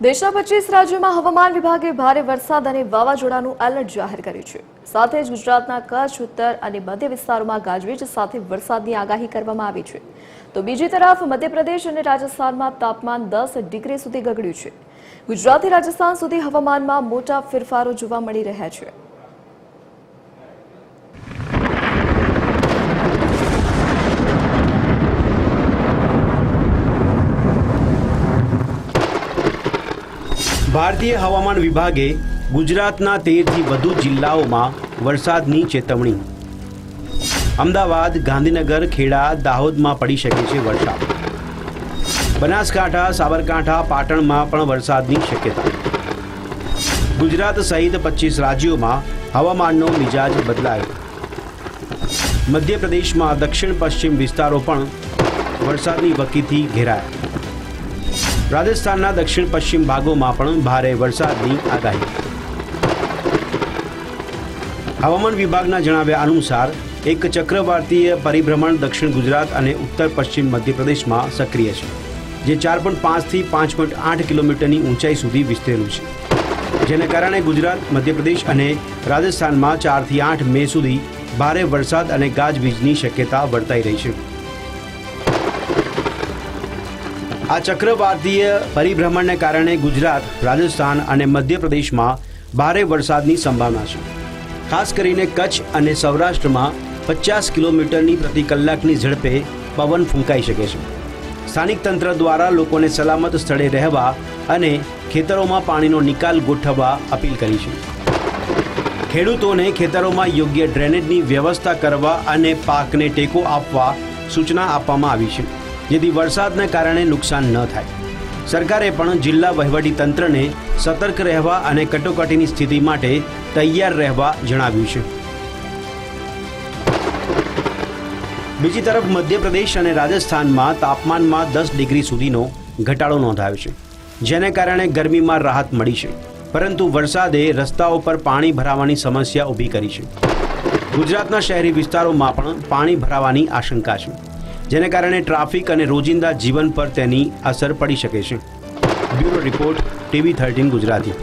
દેશના 25 રાજ્યોમાં હવામાન વિભાગે ભારે વરસાદ અને વાવાઝોડાનું એલર્ટ જાહેર કર્યું છે। સાથે જ ગુજરાતના કચ્છ, ઉત્તર અને મધ્ય વિસ્તારોમાં ગાજવીજ સાથે વરસાદની આગાહી કરવામાં આવી છે। તો બીજી તરફ મધ્યપ્રદેશ અને રાજસ્થાનમાં તાપમાન 10 ડિગ્રી સુધી ગગડ્યું છે। ગુજરાતથી રાજસ્થાન સુધી હવામાનમાં મોટા ફેરફારો જોવા મળી રહ્યા છે। ભારતીય હવામાન વિભાગે ગુજરાતના 13 થી વધુ જિલ્લાઓમાં વરસાદની ચેતવણી। અમદાવાદ, ગાંધીનગર, ખેડા, દાહોદમાં પડી શકે છે વરસાદ। બનાસકાંઠા, સાબરકાંઠા, પાટણમાં પણ વરસાદની શક્યતા। ગુજરાત સહિત 25 રાજ્યોમાં હવામાનનો મિજાજ બદલાયો। મધ્યપ્રદેશમાં દક્ષિણ પશ્ચિમ વિસ્તારો પણ વરસાદની વકીથી ઘેરાયા। રાજસ્થાનના દક્ષિણ પશ્ચિમ ભાગોમાં પણ ભારે વરસાદની આગાહી। હવામાન વિભાગના જણાવ્યા અનુસાર એક ચક્રવાતીય પરિભ્રમણ દક્ષિણ ગુજરાત અને ઉત્તર પશ્ચિમ મધ્યપ્રદેશમાં સક્રિય છે, જે 4.5 થી 5.8 કિલોમીટરની ઊંચાઈ સુધી વિસ્તરેલું છે, જેને કારણે ગુજરાત, મધ્યપ્રદેશ અને રાજસ્થાનમાં 4 થી 8 મે સુધી ભારે વરસાદ અને ગાજવીજની શક્યતા વર્તાઈ રહી છે। આ ચક્રવાતીય પરિભ્રમણને કારણે ગુજરાત, રાજસ્થાન અને મધ્યપ્રદેશમાં ભારે વરસાદની સંભાવના છે। ખાસ કરીને કચ્છ અને સૌરાષ્ટ્રમાં 50 કિલોમીટરની પ્રતિ કલાકની ઝડપે પવન ફૂંકાઈ શકે છે। સ્થાનિક તંત્ર દ્વારા લોકોને સલામત સ્થળે રહેવા અને ખેતરોમાં પાણીનો નિકાલ ગોઠવવા અપીલ કરી છે। ખેડૂતોને ખેતરોમાં યોગ્ય ડ્રેનેજની વ્યવસ્થા કરવા અને પાકને ટેકો આપવા સૂચના આપવામાં આવી છે, જેથી વરસાદને કારણે નુકસાન ન થાય। સરકારે પણ જિલ્લા વહીવટી તંત્રને સતર્ક રહેવા અને કટોકટીની સ્થિતિ માટે તૈયાર રહેવા જણાવ્યું છે। બીજી તરફ મધ્યપ્રદેશ અને રાજસ્થાનમાં તાપમાનમાં 10 ડિગ્રી સુધીનો ઘટાડો નોંધાયો છે, જેને કારણે ગરમીમાં રાહત મળી છે, પરંતુ વરસાદે રસ્તાઓ પર પાણી ભરાવાની સમસ્યા ઊભી કરી છે। ગુજરાતના શહેરી વિસ્તારોમાં પણ પાણી ભરાવાની આશંકા છે, જેને કારણે ટ્રાફિક અને રોજિંદા જીવન પર તેની અસર પડી શકે છે। Bureau report, TV13 Gujarati.